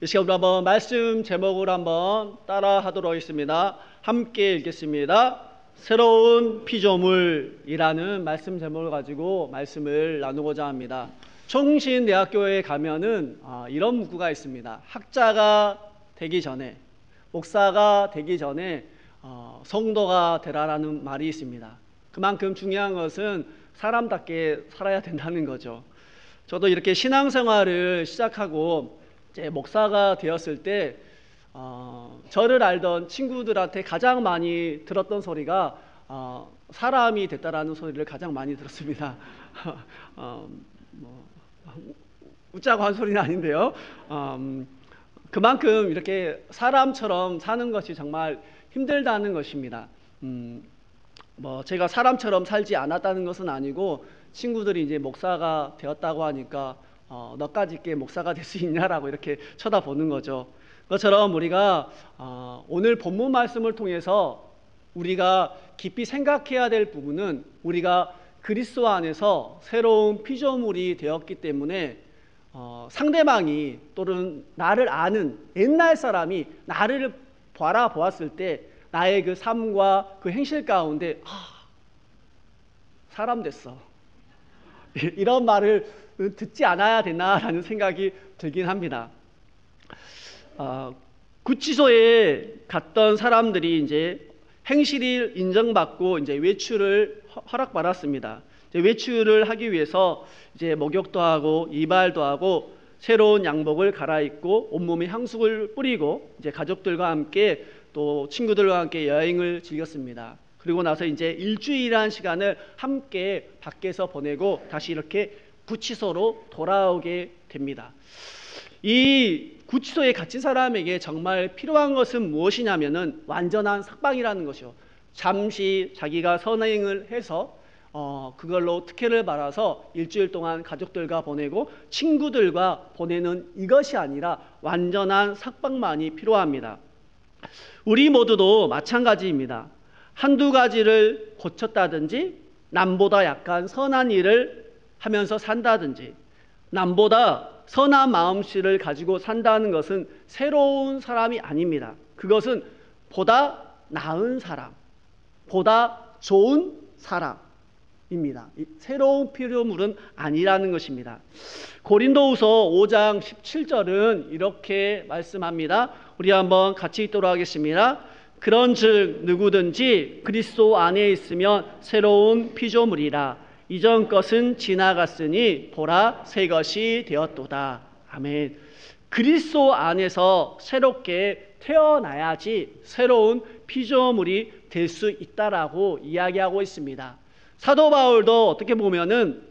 이 시간으로 한번 말씀 제목을 한번 따라 하도록 하겠습니다. 함께 읽겠습니다. 새로운 피조물이라는 말씀 제목을 가지고 말씀을 나누고자 합니다. 총신대학교에 가면은 이런 문구가 있습니다. 학자가 되기 전에, 목사가 되기 전에 성도가 되라라는 말이 있습니다. 그만큼 중요한 것은 사람답게 살아야 된다는 거죠. 저도 이렇게 신앙생활을 시작하고 이제 목사가 되었을 때 저를 알던 친구들한테 가장 많이 들었던 소리가 사람이 됐다라는 소리를 가장 많이 들었습니다. 웃자고 한 소리는 아닌데요. 그만큼 이렇게 사람처럼 사는 것이 정말 힘들다는 것입니다. 제가 사람처럼 살지 않았다는 것은 아니고 친구들이 이제 목사가 되었다고 하니까 너까지 있게 목사가 될 수 있냐라고 이렇게 쳐다보는 거죠. 그것처럼 우리가 오늘 본문 말씀을 통해서 우리가 깊이 생각해야 될 부분은 우리가 그리스도 안에서 새로운 피조물이 되었기 때문에 상대방이 또는 나를 아는 옛날 사람이 나를 바라보았을 때 나의 그 삶과 그 행실 가운데 사람 됐어, 이런 말을 듣지 않아야 되나라는 생각이 들긴 합니다. 구치소에 갔던 사람들이 이제 행실이 인정받고 이제 외출을 허락받았습니다. 이제 외출을 하기 위해서 이제 목욕도 하고 이발도 하고 새로운 양복을 갈아입고 온몸에 향수를 뿌리고 이제 가족들과 함께 또 친구들과 함께 여행을 즐겼습니다. 그리고 나서 이제 일주일이라는 시간을 함께 밖에서 보내고 다시 이렇게 구치소로 돌아오게 됩니다. 이 구치소에 갇힌 사람에게 정말 필요한 것은 무엇이냐면은 완전한 sak방이라는 것이요. 잠시 자기가 선행을 해서 그걸로 특혜를 받아서 일주일 동안 가족들과 보내고 친구들과 보내는 이것이 아니라 완전한 sak방만이 필요합니다. 우리 모두도 마찬가지입니다. 한두 가지를 고쳤다든지 남보다 약간 선한 일을 하면서 산다든지 남보다 선한 마음씨를 가지고 산다는 것은 새로운 사람이 아닙니다. 그것은 보다 나은 사람, 보다 좋은 사람입니다. 새로운 피조물은 아니라는 것입니다. 고린도후서 5장 17절은 이렇게 말씀합니다. 우리 한번 같이 읽도록 하겠습니다. 그런즉 누구든지 그리스도 안에 있으면 새로운 피조물이라. 이전 것은 지나갔으니 보라 새 것이 되었도다. 아멘. 그리스도 안에서 새롭게 태어나야지 새로운 피조물이 될 수 있다라고 이야기하고 있습니다. 사도 바울도 어떻게 보면은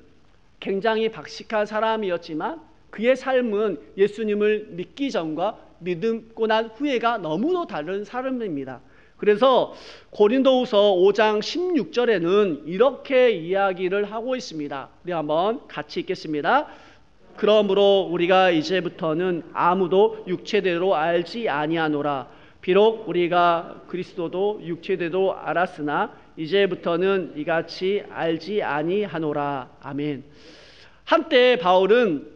굉장히 박식한 사람이었지만 그의 삶은 예수님을 믿기 전과 믿고 난 후에가 너무도 다른 사람입니다. 그래서 고린도후서 5장 16절에는 이렇게 이야기를 하고 있습니다. 우리 한번 같이 읽겠습니다. 그러므로 우리가 이제부터는 아무도 육체대로 알지 아니하노라. 비록 우리가 그리스도도 육체대로 알았으나 이제부터는 이같이 알지 아니하노라. 아멘. 한때 바울은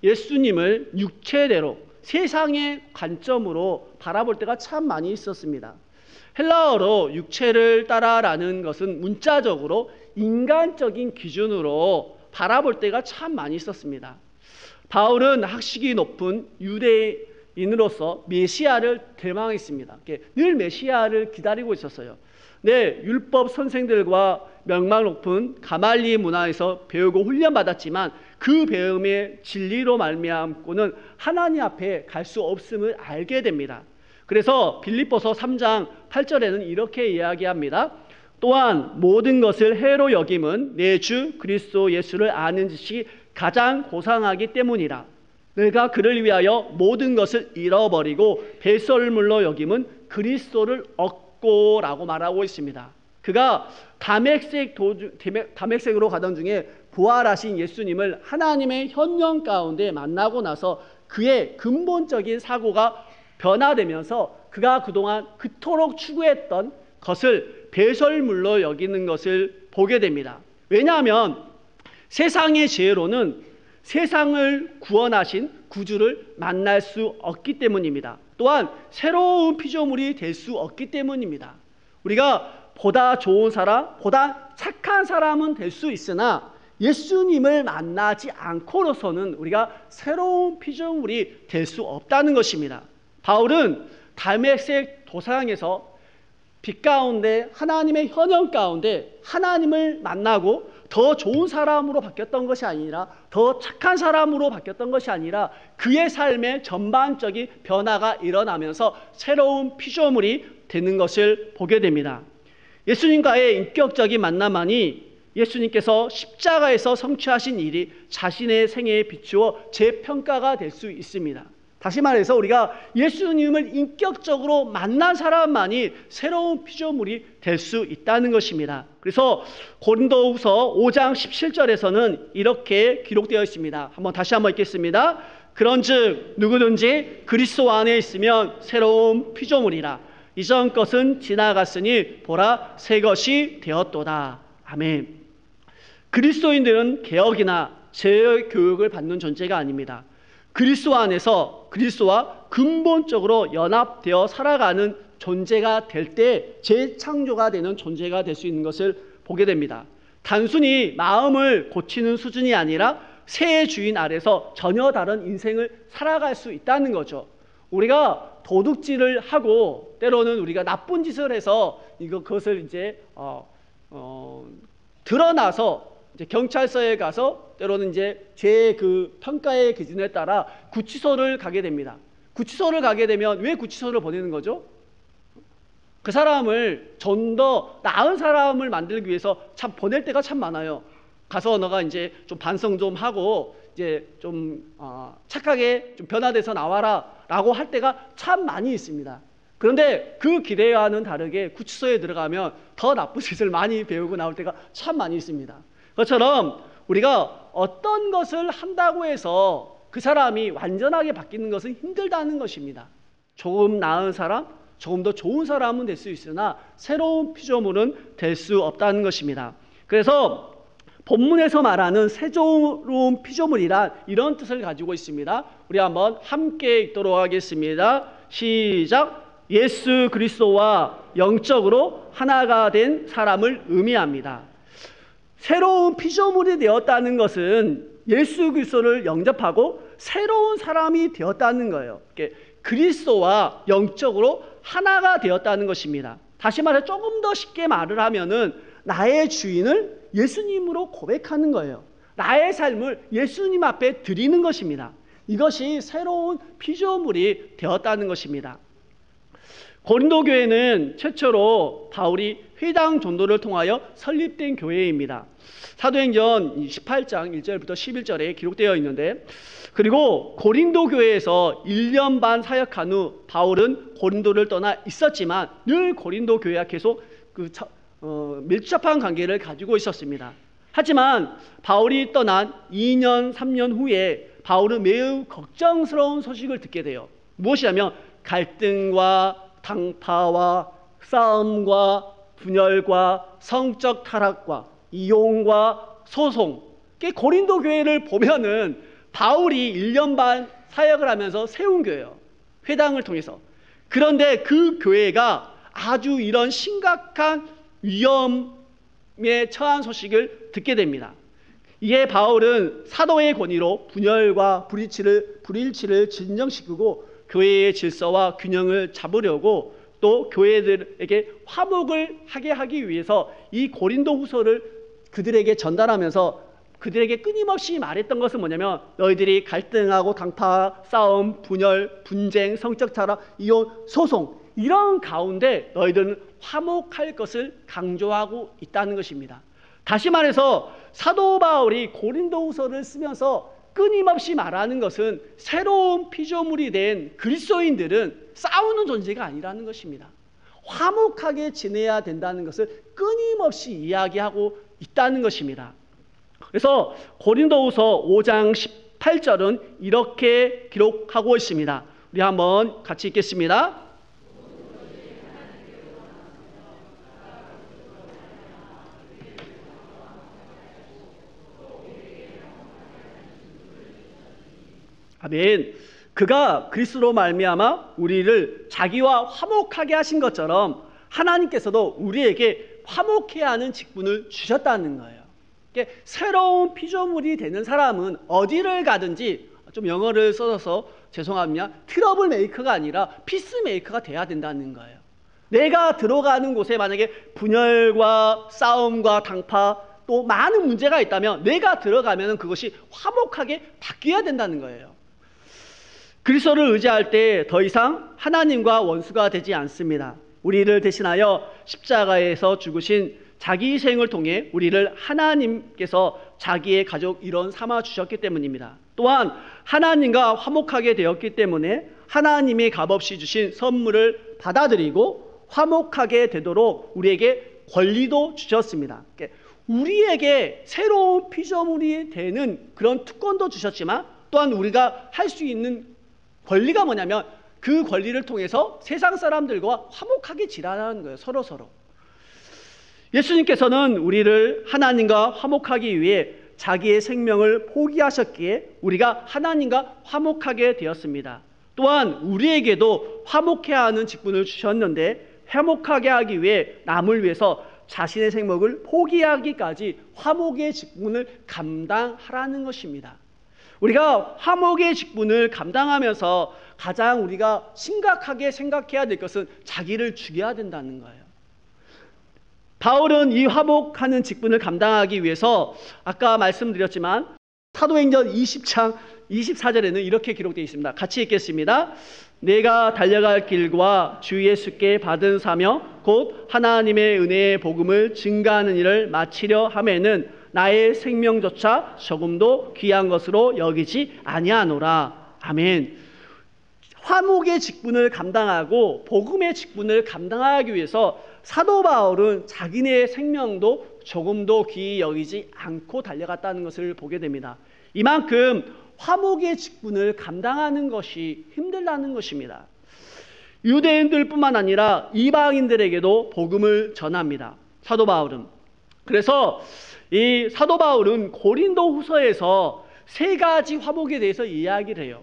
예수님을 육체대로 세상의 관점으로 바라볼 때가 참 많이 있었습니다. 헬라어로 육체를 따라라는 것은 문자적으로 인간적인 기준으로 바라볼 때가 참 많이 있었습니다. 바울은 학식이 높은 유대인으로서 메시아를 대망했습니다. 늘 메시아를 기다리고 있었어요. 네, 율법 선생들과 명망 높은 가말리 문화에서 배우고 훈련받았지만 그 배움의 진리로 말미암고는 하나님 앞에 갈 수 없음을 알게 됩니다. 그래서 빌립보서 3장 8절에는 이렇게 이야기합니다. 또한 모든 것을 해로 여김은 내 주 그리스도 예수를 아는 지식이 가장 고상하기 때문이라. 내가 그를 위하여 모든 것을 잃어버리고 배설물로 여김은 그리스도를 얻고라고 말하고 있습니다. 그가 다메섹으로 가던 중에 부활하신 예수님을 하나님의 현령 가운데 만나고 나서 그의 근본적인 사고가 변화되면서 그가 그동안 그토록 추구했던 것을 배설물로 여기는 것을 보게 됩니다. 왜냐하면 세상의 지혜로는 세상을 구원하신 구주를 만날 수 없기 때문입니다. 또한 새로운 피조물이 될 수 없기 때문입니다. 우리가 보다 좋은 사람, 보다 착한 사람은 될 수 있으나 예수님을 만나지 않고로서는 우리가 새로운 피조물이 될 수 없다는 것입니다. 바울은 다메섹 도상에서 빛 가운데 하나님의 현현 가운데 하나님을 만나고 더 좋은 사람으로 바뀌었던 것이 아니라, 더 착한 사람으로 바뀌었던 것이 아니라 그의 삶에 전반적인 변화가 일어나면서 새로운 피조물이 되는 것을 보게 됩니다. 예수님과의 인격적인 만남만이 예수님께서 십자가에서 성취하신 일이 자신의 생애에 비추어 재평가가 될 수 있습니다. 다시 말해서 우리가 예수님을 인격적으로 만난 사람만이 새로운 피조물이 될 수 있다는 것입니다. 그래서 고린도후서 5장 17절에서는 이렇게 기록되어 있습니다. 다시 한번 읽겠습니다. 그런즉 누구든지 그리스도 안에 있으면 새로운 피조물이라. 이전 것은 지나갔으니 보라 새 것이 되었도다. 아멘. 그리스도인들은 개혁이나 재교육을 받는 존재가 아닙니다. 그리스도 안에서 그리스도와 근본적으로 연합되어 살아가는 존재가 될 때 재창조가 되는 존재가 될 수 있는 것을 보게 됩니다. 단순히 마음을 고치는 수준이 아니라 새 주인 아래서 전혀 다른 인생을 살아갈 수 있다는 거죠. 우리가 도둑질을 하고 때로는 우리가 나쁜 짓을 해서 그것을 이제 드러나서 이제 경찰서에 가서 때로는 이제 제 그 평가의 기준에 따라 구치소를 가게 됩니다. 구치소를 가게 되면 왜 구치소를 보내는 거죠? 그 사람을 좀 더 나은 사람을 만들기 위해서 참 보낼 때가 참 많아요. 가서 너가 이제 좀 반성 좀 하고 이제 좀 착하게 좀 변화돼서 나와라라고 할 때가 참 많이 있습니다. 그런데 그 기대와는 다르게 구치소에 들어가면 더 나쁜 짓을 많이 배우고 나올 때가 참 많이 있습니다. 그것처럼 우리가 어떤 것을 한다고 해서 그 사람이 완전하게 바뀌는 것은 힘들다는 것입니다. 조금 나은 사람, 조금 더 좋은 사람은 될 수 있으나 새로운 피조물은 될 수 없다는 것입니다. 그래서 본문에서 말하는 새로운 피조물이란 이런 뜻을 가지고 있습니다. 우리 한번 함께 읽도록 하겠습니다. 시작. 예수 그리스도와 영적으로 하나가 된 사람을 의미합니다. 새로운 피조물이 되었다는 것은 예수 그리스도를 영접하고 새로운 사람이 되었다는 거예요. 그리스도와 영적으로 하나가 되었다는 것입니다. 다시 말해 조금 더 쉽게 말을 하면은 나의 주인을 예수님으로 고백하는 거예요. 나의 삶을 예수님 앞에 드리는 것입니다. 이것이 새로운 피조물이 되었다는 것입니다. 고린도 교회는 최초로 바울이 회당 전도를 통하여 설립된 교회입니다. 사도행전 18장 1절부터 11절에 기록되어 있는데, 그리고 고린도 교회에서 1년 반 사역한 후 바울은 고린도를 떠나 있었지만 늘 고린도 교회와 계속 밀접한 관계를 가지고 있었습니다. 하지만 바울이 떠난 2년 3년 후에 바울은 매우 걱정스러운 소식을 듣게 돼요. 무엇이냐면 갈등과 당파와 싸움과 분열과 성적 타락과 이용과 소송. 고린도 교회를 보면은 바울이 1년 반 사역을 하면서 세운 교회예요. 회당을 통해서. 그런데 그 교회가 아주 이런 심각한 위험에 처한 소식을 듣게 됩니다. 이에 바울은 사도의 권위로 분열과 불일치를 진정시키고 교회의 질서와 균형을 잡으려고 또 교회들에게 화목을 하게 하기 위해서 이 고린도 후서를 그들에게 전달하면서 그들에게 끊임없이 말했던 것은 뭐냐면, 너희들이 갈등하고 당파, 싸움, 분열, 분쟁, 성적 타락, 이혼, 소송 이런 가운데 너희들은 화목할 것을 강조하고 있다는 것입니다. 다시 말해서 사도 바울이 고린도 후서를 쓰면서 끊임없이 말하는 것은 새로운 피조물이 된 그리스도인들은 싸우는 존재가 아니라는 것입니다. 화목하게 지내야 된다는 것을 끊임없이 이야기하고 있다는 것입니다. 그래서 고린도후서 5장 18절은 이렇게 기록하고 있습니다. 우리 한번 같이 읽겠습니다. 아멘. 그가 그리스도로 말미암아 우리를 자기와 화목하게 하신 것처럼 하나님께서도 우리에게 화목해야 하는 직분을 주셨다는 거예요. 새로운 피조물이 되는 사람은 어디를 가든지, 좀 영어를 써서 죄송합니다, 트러블 메이커가 아니라 피스 메이커가 돼야 된다는 거예요. 내가 들어가는 곳에 만약에 분열과 싸움과 당파 또 많은 문제가 있다면 내가 들어가면 그것이 화목하게 바뀌어야 된다는 거예요. 그리스도를 의지할 때 더 이상 하나님과 원수가 되지 않습니다. 우리를 대신하여 십자가에서 죽으신 자기 희생을 통해 우리를 하나님께서 자기의 가족 일원 삼아 주셨기 때문입니다. 또한 하나님과 화목하게 되었기 때문에 하나님이 값없이 주신 선물을 받아들이고 화목하게 되도록 우리에게 권리도 주셨습니다. 우리에게 새로운 피조물이 되는 그런 특권도 주셨지만 또한 우리가 할 수 있는 권리가 뭐냐면 그 권리를 통해서 세상 사람들과 화목하게 지내라는 거예요. 서로. 예수님께서는 우리를 하나님과 화목하기 위해 자기의 생명을 포기하셨기에 우리가 하나님과 화목하게 되었습니다. 또한 우리에게도 화목해야 하는 직분을 주셨는데 화목하게 하기 위해 남을 위해서 자신의 생명을 포기하기까지 화목의 직분을 감당하라는 것입니다. 우리가 화목의 직분을 감당하면서 가장 우리가 심각하게 생각해야 될 것은 자기를 죽여야 된다는 거예요. 바울은 이 화목하는 직분을 감당하기 위해서 아까 말씀드렸지만 사도행전 20장 24절에는 이렇게 기록되어 있습니다. 같이 읽겠습니다. 내가 달려갈 길과 주 예수께 받은 사명 곧 하나님의 은혜의 복음을 증가하는 일을 마치려 하매는 나의 생명조차 조금도 귀한 것으로 여기지 아니하노라. 아멘. 화목의 직분을 감당하고 복음의 직분을 감당하기 위해서 사도 바울은 자기네 생명도 조금도 귀히 여기지 않고 달려갔다는 것을 보게 됩니다. 이만큼 화목의 직분을 감당하는 것이 힘들다는 것입니다. 유대인들뿐만 아니라 이방인들에게도 복음을 전합니다. 사도 바울은. 그래서 이 사도 바울은 고린도 후서에서 세 가지 화목에 대해서 이야기를 해요.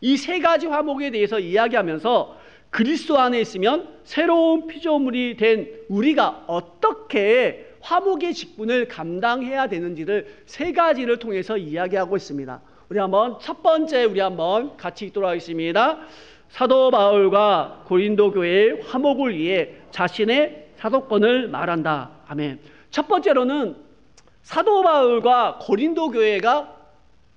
이 세 가지 화목에 대해서 이야기하면서 그리스도 안에 있으면 새로운 피조물이 된 우리가 어떻게 화목의 직분을 감당해야 되는지를 세 가지를 통해서 이야기하고 있습니다. 우리 한번 첫 번째 한번 같이 읽도록 하겠습니다. 사도 바울과 고린도 교회의 화목을 위해 자신의 사도권을 말한다. 아멘. 첫 번째로는 사도 바울과 고린도 교회가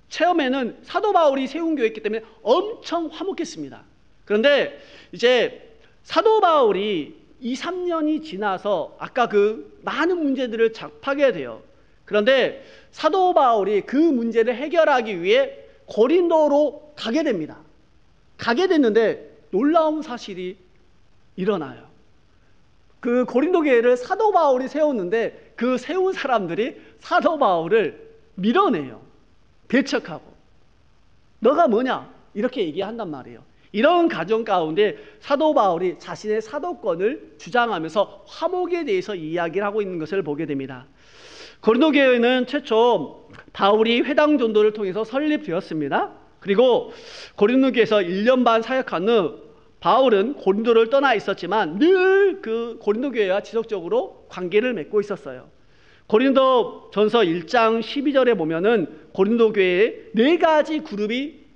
처음에는 사도 바울이 세운 교회였기 때문에 엄청 화목했습니다. 그런데 이제 사도 바울이 2, 3년이 지나서 아까 그 많은 문제들을 접하게 돼요. 그런데 사도 바울이 그 문제를 해결하기 위해 고린도로 가게 됩니다. 가게 됐는데 놀라운 사실이 일어나요. 그 고린도 교회를 사도 바울이 세웠는데 그 세운 사람들이 사도 바울을 밀어내요. 배척하고 너가 뭐냐 이렇게 얘기한단 말이에요. 이런 가정 가운데 사도 바울이 자신의 사도권을 주장하면서 화목에 대해서 이야기를 하고 있는 것을 보게 됩니다. 고린도 교회는 최초 바울이 회당 전도를 통해서 설립되었습니다. 그리고 고린도 교회에서 1년 반 사역한 후 바울은 고린도를 떠나 있었지만 늘 그 고린도 교회와 지속적으로 관계를 맺고 있었어요. 고린도 전서 1장 12절에 보면은 고린도 교회에 네 가지 그룹이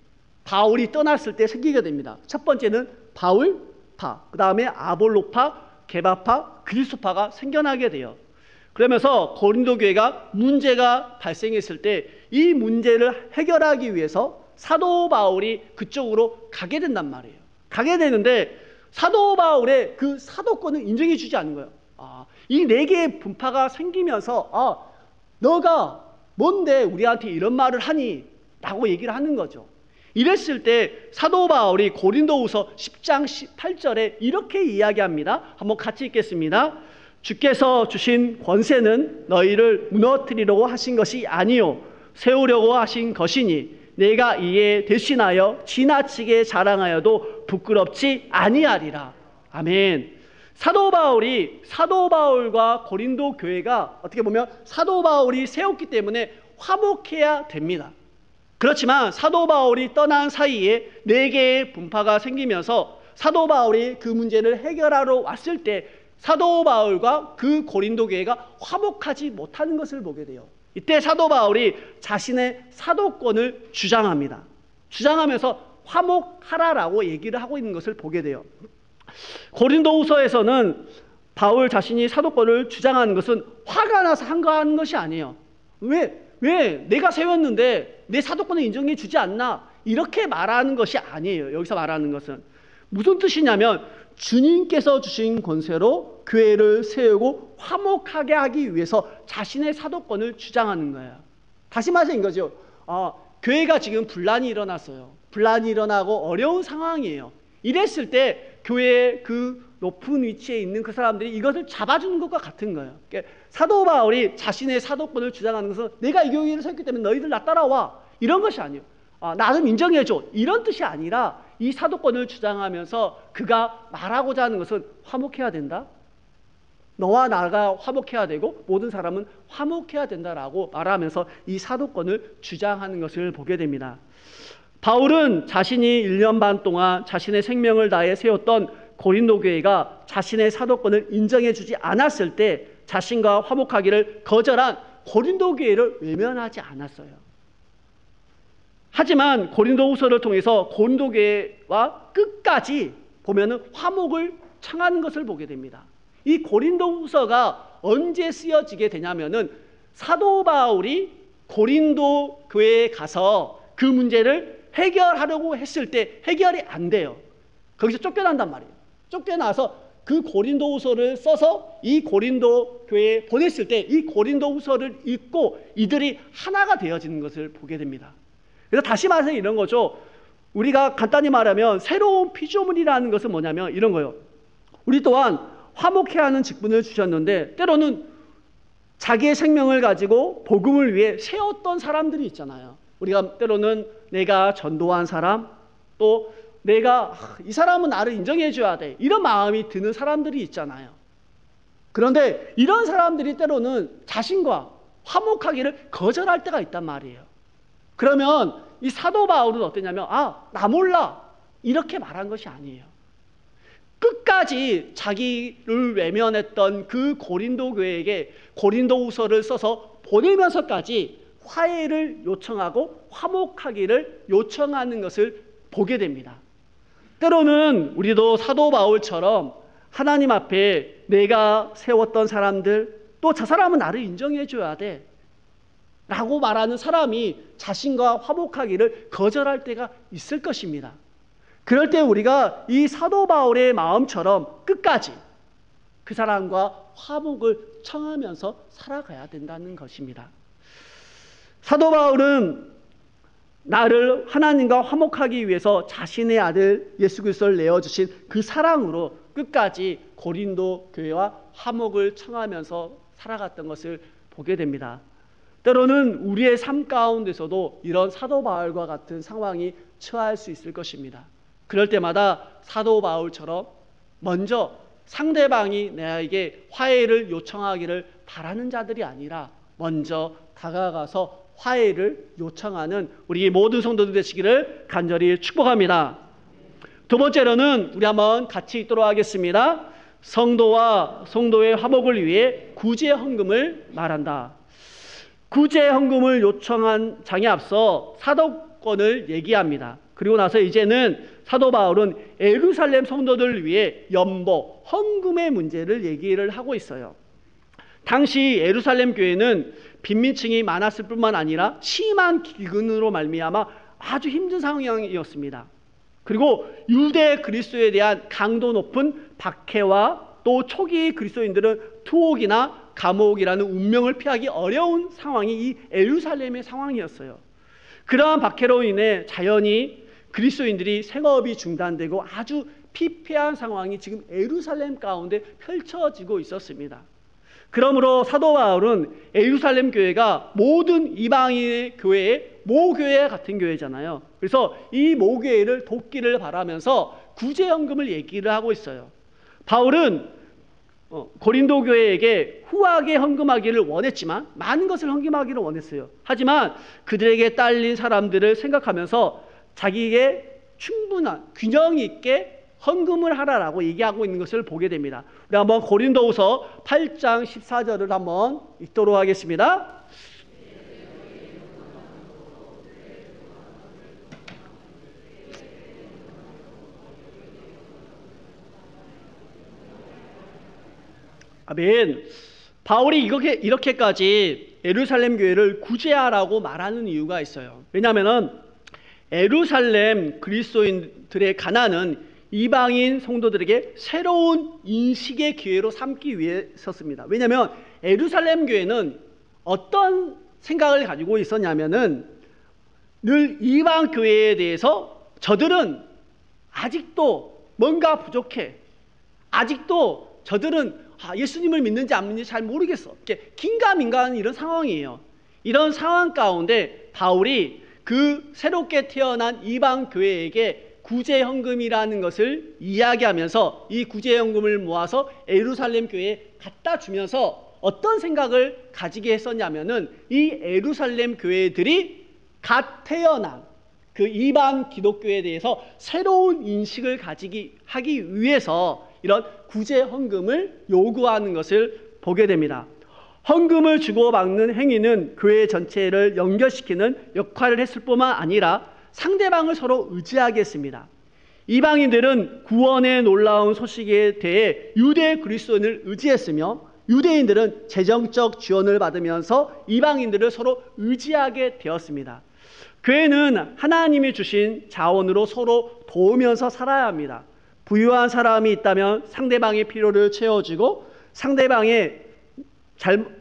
바울이 떠났을 때 생기게 됩니다. 첫 번째는 바울파, 그 다음에 아볼로파, 게바파, 그리스도파가 생겨나게 돼요. 그러면서 고린도 교회가 문제가 발생했을 때 이 문제를 해결하기 위해서 사도 바울이 그쪽으로 가게 된단 말이에요. 가게 되는데 사도 바울의 그 사도권을 인정해 주지 않는 거예요. 이 네 개의 분파가 생기면서 너가 뭔데 우리한테 이런 말을 하니? 라고 얘기를 하는 거죠. 이랬을 때 사도 바울이 고린도후서 10장 18절에 이렇게 이야기합니다. 한번 같이 읽겠습니다. 주께서 주신 권세는 너희를 무너뜨리려고 하신 것이 아니요 세우려고 하신 것이니 내가 이에 대신하여 지나치게 자랑하여도 부끄럽지 아니하리라. 아멘. 사도 바울과 고린도 교회가 어떻게 보면 사도 바울이 세웠기 때문에 화목해야 됩니다. 그렇지만 사도 바울이 떠난 사이에 4개의 분파가 생기면서 사도 바울이 그 문제를 해결하러 왔을 때 사도 바울과 그 고린도 교회가 화목하지 못하는 것을 보게 돼요. 이때 사도 바울이 자신의 사도권을 주장합니다. 주장하면서 화목하라라고 얘기를 하고 있는 것을 보게 돼요. 고린도후서에서는 바울 자신이 사도권을 주장하는 것은 화가 나서 한가하는 것이 아니에요. 왜 내가 세웠는데 내 사도권을 인정해 주지 않나? 이렇게 말하는 것이 아니에요. 여기서 말하는 것은 무슨 뜻이냐면 주님께서 주신 권세로 교회를 세우고 화목하게 하기 위해서 자신의 사도권을 주장하는 거예요. 다시 말해서 이거죠. 교회가 지금 분란이 일어났어요. 분란이 일어나고 어려운 상황이에요. 이랬을 때 교회의 그 높은 위치에 있는 그 사람들이 이것을 잡아주는 것과 같은 거예요. 그러니까 사도 바울이 자신의 사도권을 주장하는 것은 내가 이 교회를 세웠기 때문에 너희들 나 따라와, 이런 것이 아니에요. 나 좀 인정해줘, 이런 뜻이 아니라 이 사도권을 주장하면서 그가 말하고자 하는 것은 화목해야 된다, 너와 나가 화목해야 되고 모든 사람은 화목해야 된다라고 말하면서 이 사도권을 주장하는 것을 보게 됩니다. 바울은 자신이 1년 반 동안 자신의 생명을 다해 세웠던 고린도 교회가 자신의 사도권을 인정해 주지 않았을 때 자신과 화목하기를 거절한 고린도 교회를 외면하지 않았어요. 하지만 고린도후서를 통해서 고린도 교회와 끝까지 보면은 화목을 청하는 것을 보게 됩니다. 이 고린도후서가 언제 쓰여지게 되냐면은 사도 바울이 고린도 교회에 가서 그 문제를 해결하려고 했을 때 해결이 안 돼요. 거기서 쫓겨난단 말이에요. 쫓겨나서 그 고린도후서를 써서 이 고린도 교회에 보냈을 때 이 고린도후서를 읽고 이들이 하나가 되어지는 것을 보게 됩니다. 그래서 다시 말해서 이런 거죠. 우리가 간단히 말하면 새로운 피조물이라는 것은 뭐냐면 이런 거예요. 우리 또한 화목해야 하는 직분을 주셨는데 때로는 자기의 생명을 가지고 복음을 위해 세웠던 사람들이 있잖아요. 우리가 때로는 내가 전도한 사람, 또 내가 이 사람은 나를 인정해 줘야 돼, 이런 마음이 드는 사람들이 있잖아요. 그런데 이런 사람들이 때로는 자신과 화목하기를 거절할 때가 있단 말이에요. 그러면 이 사도 바울은 어떠냐면 나 몰라, 이렇게 말한 것이 아니에요. 끝까지 자기를 외면했던 그 고린도 교회에게 고린도후서를 써서 보내면서까지 화해를 요청하고 화목하기를 요청하는 것을 보게 됩니다. 때로는 우리도 사도 바울처럼 하나님 앞에 내가 세웠던 사람들, 또 저 사람은 나를 인정해 줘야 돼 라고 말하는 사람이 자신과 화목하기를 거절할 때가 있을 것입니다. 그럴 때 우리가 이 사도 바울의 마음처럼 끝까지 그 사람과 화목을 청하면서 살아가야 된다는 것입니다. 사도 바울은 나를 하나님과 화목하기 위해서 자신의 아들 예수 그리스도를 내어주신 그 사랑으로 끝까지 고린도 교회와 화목을 청하면서 살아갔던 것을 보게 됩니다. 때로는 우리의 삶 가운데서도 이런 사도 바울과 같은 상황이 처할 수 있을 것입니다. 그럴 때마다 사도 바울처럼 먼저 상대방이 나에게 화해를 요청하기를 바라는 자들이 아니라 먼저 다가가서 화해를 요청하는 우리 모든 성도들 되시기를 간절히 축복합니다. 두 번째로는 우리 한번 같이 읽도록 하겠습니다. 성도와 성도의 화목을 위해 구제 헌금을 말한다. 구제 헌금을 요청한 장에 앞서 사도권을 얘기합니다. 그리고 나서 이제는 사도 바울은 예루살렘 성도들을 위해 연보, 헌금의 문제를 얘기를 하고 있어요. 당시 예루살렘 교회는 빈민층이 많았을 뿐만 아니라 심한 기근으로 말미암아 아주 힘든 상황이었습니다. 그리고 유대 그리스도에 대한 강도 높은 박해와 또 초기 그리스도인들은 투옥이나 감옥이라는 운명을 피하기 어려운 상황이 이 예루살렘의 상황이었어요. 그러한 박해로 인해 자연히 그리스도인들이 생업이 중단되고 아주 피폐한 상황이 지금 예루살렘 가운데 펼쳐지고 있었습니다. 그러므로 사도 바울은 예루살렘 교회가 모든 이방인의 교회의 모교회 같은 교회잖아요. 그래서 이 모교회를 돕기를 바라면서 구제연금을 얘기를 하고 있어요. 바울은 고린도 교회에게 후하게 헌금하기를 원했지만 많은 것을 헌금하기를 원했어요. 하지만 그들에게 딸린 사람들을 생각하면서 자기에게 충분한 균형 있게 헌금을 하라라고 얘기하고 있는 것을 보게 됩니다. 우리 한번 고린도후서 8장 14절을 한번 읽도록 하겠습니다. 아멘. 바울이 이렇게까지 예루살렘 교회를 구제하라고 말하는 이유가 있어요. 왜냐하면 예루살렘 그리스도인들의 가난은 이방인 성도들에게 새로운 인식의 기회로 삼기 위해서였습니다. 왜냐하면 예루살렘 교회는 어떤 생각을 가지고 있었냐면은 늘 이방 교회에 대해서 저들은 아직도 뭔가 부족해. 아직도 저들은 예수님을 믿는지 안 믿는지 잘 모르겠어. 이렇게 긴가민가한 이런 상황이에요. 이런 상황 가운데 바울이 그 새롭게 태어난 이방 교회에게 구제헌금이라는 것을 이야기하면서 이 구제헌금을 모아서 예루살렘 교회에 갖다 주면서 어떤 생각을 가지게 했었냐면은 이 예루살렘 교회들이 갓 태어난 그 이방 기독교에 대해서 새로운 인식을 하기 위해서 이런 구제 헌금을 요구하는 것을 보게 됩니다. 헌금을 주고받는 행위는 교회 전체를 연결시키는 역할을 했을 뿐만 아니라 상대방을 서로 의지하게 했습니다. 이방인들은 구원의 놀라운 소식에 대해 유대 그리스도인을 의지했으며 유대인들은 재정적 지원을 받으면서 이방인들을 서로 의지하게 되었습니다. 교회는 하나님이 주신 자원으로 서로 도우면서 살아야 합니다. 부유한 사람이 있다면 상대방의 필요를 채워주고 상대방의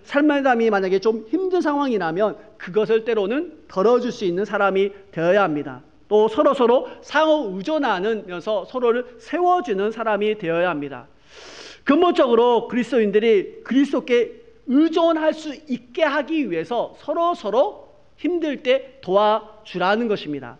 삶이 만약에 좀 힘든 상황이라면 그것을 때로는 덜어줄 수 있는 사람이 되어야 합니다. 또 서로 상호 의존하면서 서로를 세워주는 사람이 되어야 합니다. 근본적으로 그리스도인들이 그리스도께 의존할 수 있게 하기 위해서 서로 힘들 때 도와주라는 것입니다.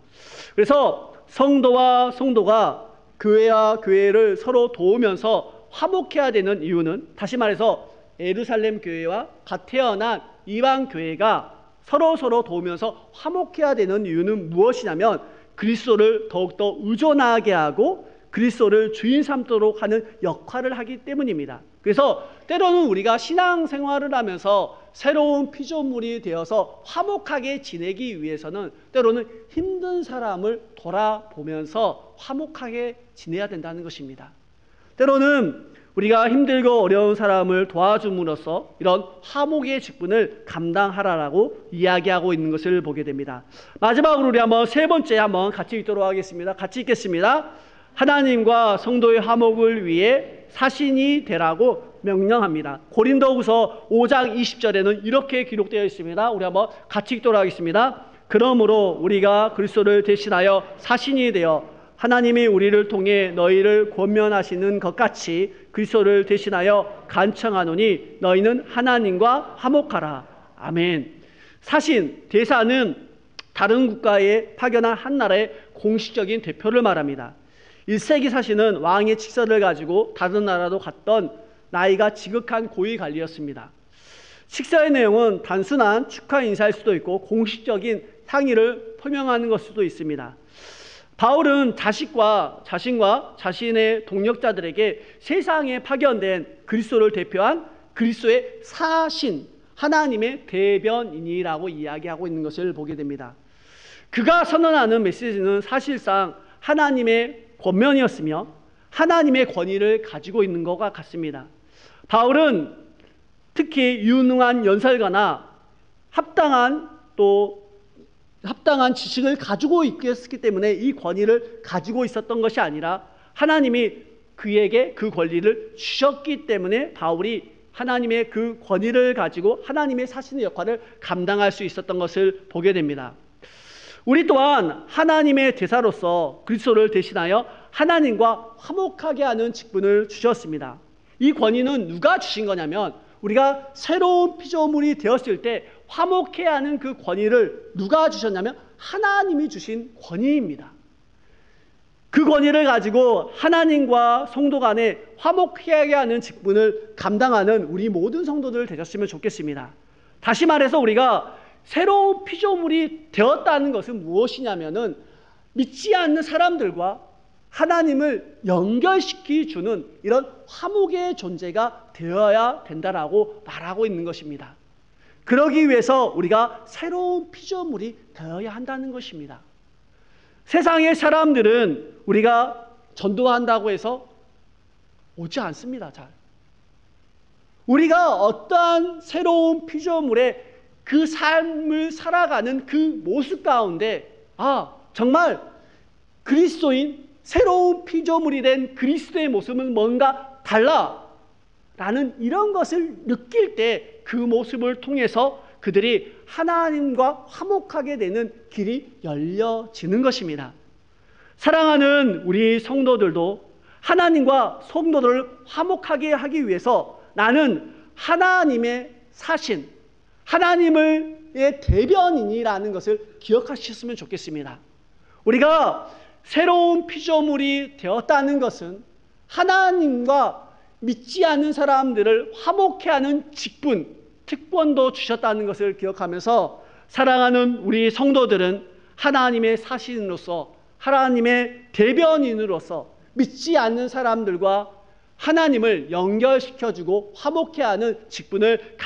그래서 성도와 성도가 교회와 교회를 서로 도우면서 화목해야 되는 이유는 다시 말해서 예루살렘 교회와 갓 태어난 이방 교회가 서로 도우면서 화목해야 되는 이유는 무엇이냐면 그리스도를 더욱더 의존하게 하고 그리스도를 주인 삼도록 하는 역할을 하기 때문입니다. 그래서 때로는 우리가 신앙생활을 하면서 새로운 피조물이 되어서 화목하게 지내기 위해서는 때로는 힘든 사람을 돌아보면서 화목하게 지내야 된다는 것입니다. 때로는 우리가 힘들고 어려운 사람을 도와줌으로써 이런 화목의 직분을 감당하라라고 이야기하고 있는 것을 보게 됩니다. 마지막으로 우리 한번 세 번째 한번 같이 읽도록 하겠습니다. 같이 읽겠습니다. 하나님과 성도의 화목을 위해 사신이 되라고 명령합니다. 고린도후서 5장 20절에는 이렇게 기록되어 있습니다. 우리 한번 같이 읽도록 하겠습니다. 그러므로 우리가 그리스도를 대신하여 사신이 되어 하나님이 우리를 통해 너희를 권면하시는 것 같이 그리스도를 대신하여 간청하노니 너희는 하나님과 화목하라. 아멘. 사신, 대사는 다른 국가에 파견한 한 나라의 공식적인 대표를 말합니다. 1세기 사신은 왕의 칙서를 가지고 다른 나라로 갔던 나이가 지극한 고위 관리였습니다. 칙서의 내용은 단순한 축하 인사일 수도 있고 공식적인 상의를 표명하는 것일 수도 있습니다. 바울은 자신과 자신의 동역자들에게 세상에 파견된 그리스도를 대표한 그리스도의 사신, 하나님의 대변인이라고 이야기하고 있는 것을 보게 됩니다. 그가 선언하는 메시지는 사실상 하나님의 권면이었으며 하나님의 권위를 가지고 있는 것과 같습니다. 바울은 특히 유능한 연설가나 합당한 지식을 가지고 있었기 때문에 이 권위를 가지고 있었던 것이 아니라 하나님이 그에게 그 권리를 주셨기 때문에 바울이 하나님의 그 권위를 가지고 하나님의 사신의 역할을 감당할 수 있었던 것을 보게 됩니다. 우리 또한 하나님의 대사로서 그리스도를 대신하여 하나님과 화목하게 하는 직분을 주셨습니다. 이 권위는 누가 주신 거냐면 우리가 새로운 피조물이 되었을 때 화목해야 하는 그 권위를 누가 주셨냐면 하나님이 주신 권위입니다. 그 권위를 가지고 하나님과 성도 간에 화목하게 하는 직분을 감당하는 우리 모든 성도들 되셨으면 좋겠습니다. 다시 말해서 우리가 새로운 피조물이 되었다는 것은 무엇이냐면은 믿지 않는 사람들과 하나님을 연결시켜 주는 이런 화목의 존재가 되어야 된다라고 말하고 있는 것입니다. 그러기 위해서 우리가 새로운 피조물이 되어야 한다는 것입니다. 세상의 사람들은 우리가 전도한다고 해서 오지 않습니다. 잘. 우리가 어떠한 새로운 피조물의 그 삶을 살아가는 그 모습 가운데 정말 그리스도인 새로운 피조물이 된 그리스도의 모습은 뭔가 달라라는 이런 것을 느낄 때 그 모습을 통해서 그들이 하나님과 화목하게 되는 길이 열려지는 것입니다. 사랑하는 우리 성도들도 하나님과 성도들을 화목하게 하기 위해서 나는 하나님의 사신, 하나님의 대변인이라는 것을 기억하셨으면 좋겠습니다. 우리가 새로운 피조물이 되었다는 것은 하나님과 믿지 않는 사람들을 화목해 하는 직분, 특권도 주셨다는 것을 기억하면서 사랑하는 우리 성도들은 하나님의 사신으로서, 하나님의 대변인으로서 믿지 않는 사람들과 하나님을 연결시켜주고 화목해 하는 직분을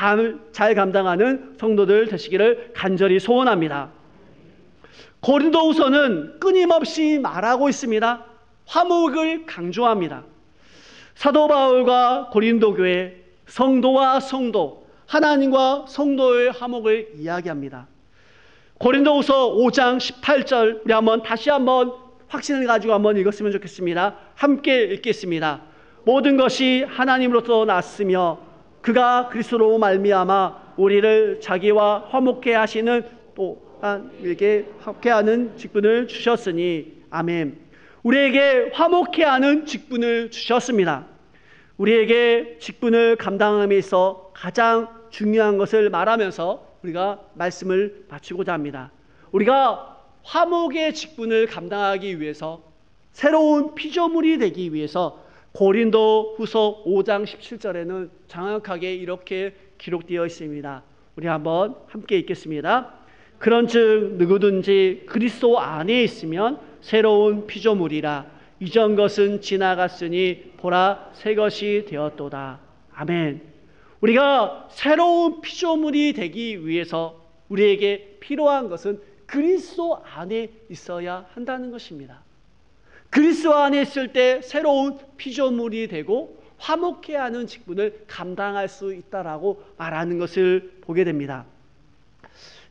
잘 감당하는 성도들 되시기를 간절히 소원합니다. 고린도후서는 끊임없이 말하고 있습니다. 화목을 강조합니다. 사도 바울과 고린도 교회, 성도와 성도, 하나님과 성도의 화목을 이야기합니다. 고린도후서 5장 18절 우리 다시 한번 확신을 가지고 한번 읽었으면 좋겠습니다. 함께 읽겠습니다. 모든 것이 하나님으로부터 났으며 그가 그리스도로 말미암아 우리를 자기와 화목해 하시는 또한 우리에게 화목해 하는 직분을 주셨으니 아멘. 우리에게 화목해 하는 직분을 주셨습니다. 우리에게 직분을 감당함에 있어 가장 중요한 것을 말하면서 우리가 말씀을 마치고자 합니다. 우리가 화목의 직분을 감당하기 위해서 새로운 피조물이 되기 위해서 고린도후서 5장 17절에는 정확하게 이렇게 기록되어 있습니다. 우리 한번 함께 읽겠습니다. 그런즉 누구든지 그리스도 안에 있으면 새로운 피조물이라 이전 것은 지나갔으니 보라 새 것이 되었도다. 아멘. 우리가 새로운 피조물이 되기 위해서 우리에게 필요한 것은 그리스도 안에 있어야 한다는 것입니다. 그리스도 안에 있을 때 새로운 피조물이 되고 화목해 하는 직분을 감당할 수 있다라고 말하는 것을 보게 됩니다.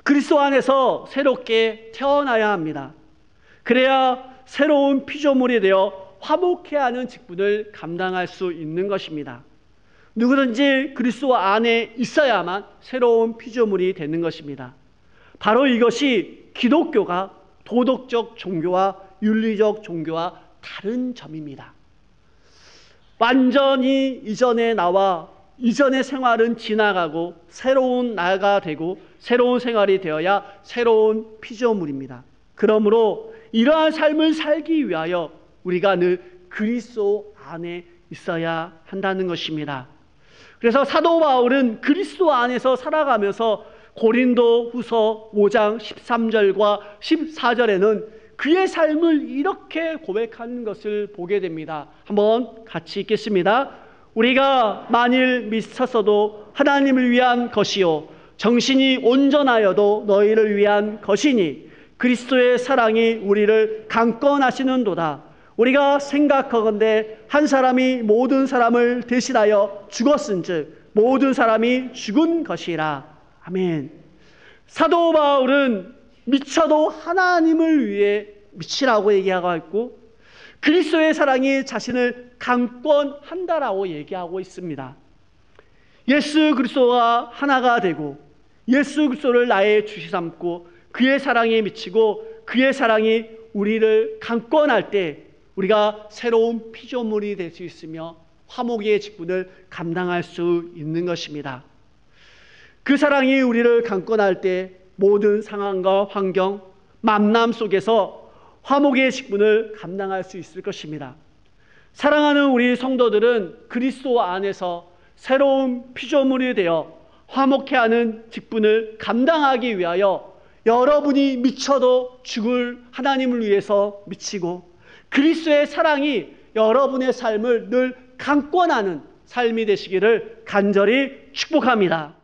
그리스도 안에서 새롭게 태어나야 합니다. 그래야 새로운 피조물이 되어 화목해 하는 직분을 감당할 수 있는 것입니다. 누구든지 그리스도 안에 있어야만 새로운 피조물이 되는 것입니다. 바로 이것이 기독교가 도덕적 종교와 윤리적 종교와 다른 점입니다. 완전히 이전의 나와 이전의 생활은 지나가고 새로운 나가 되고 새로운 생활이 되어야 새로운 피조물입니다. 그러므로 이러한 삶을 살기 위하여 우리가 늘 그리스도 안에 있어야 한다는 것입니다. 그래서 사도 바울은 그리스도 안에서 살아가면서 고린도후서 5장 13절과 14절에는 그의 삶을 이렇게 고백하는 것을 보게 됩니다. 한번 같이 읽겠습니다. 우리가 만일 미쳤어도 하나님을 위한 것이요 정신이 온전하여도 너희를 위한 것이니 그리스도의 사랑이 우리를 강권하시는도다. 우리가 생각하건대 한 사람이 모든 사람을 대신하여 죽었은즉 모든 사람이 죽은 것이라. 아멘. 사도 바울은 미쳐도 하나님을 위해 미치라고 얘기하고 있고 그리스도의 사랑이 자신을 강권한다라고 얘기하고 있습니다. 예수 그리스도가 하나가 되고 예수 그리스도를 나의 주시 삼고 그의 사랑에 미치고 그의 사랑이 우리를 강권할 때 우리가 새로운 피조물이 될 수 있으며 화목의 직분을 감당할 수 있는 것입니다. 그 사랑이 우리를 강권할 때 모든 상황과 환경, 만남 속에서 화목의 직분을 감당할 수 있을 것입니다. 사랑하는 우리 성도들은 그리스도 안에서 새로운 피조물이 되어 화목해 하는 직분을 감당하기 위하여 여러분이 미쳐도 죽을 하나님을 위해서 미치고 그리스도의 사랑이 여러분의 삶을 늘 강권하는 삶이 되시기를 간절히 축복합니다.